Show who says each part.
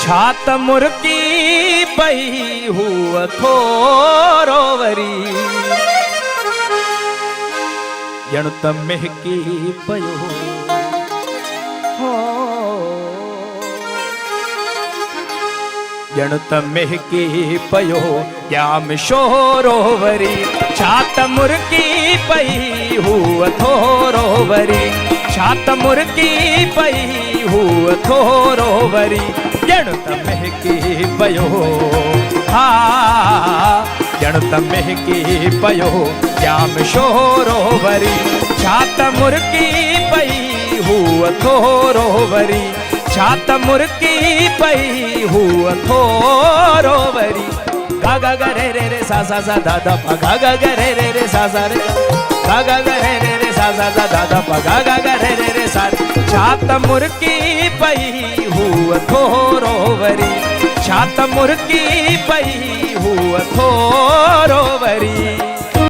Speaker 1: छात मुर्की पई हुआ थोरो वरी जण त महकी पयो हो जण त महकी पयो जाम शोरो वरी छात मुर्की पई हुआ थोरो वरी छात मुर्की पई हुआ थोरो वरी जण त महकी पयो हा जण त महकी पयो जाम शोरो वरी छात मुर्की पई हुआ थोरो वरी छात मुर्की पई हुआ थोरो वरी गा गा गा रे रे रे सा सा सा दा दा पा गा गा गा रे रे रे सा सा रे गा गा गा रे रे रे सा सा सा दा दा पा गा गा गा रे रे रे सा छात मुर्की पई हुआ थोरो वरी छात मुर्की पई हुआ थोरो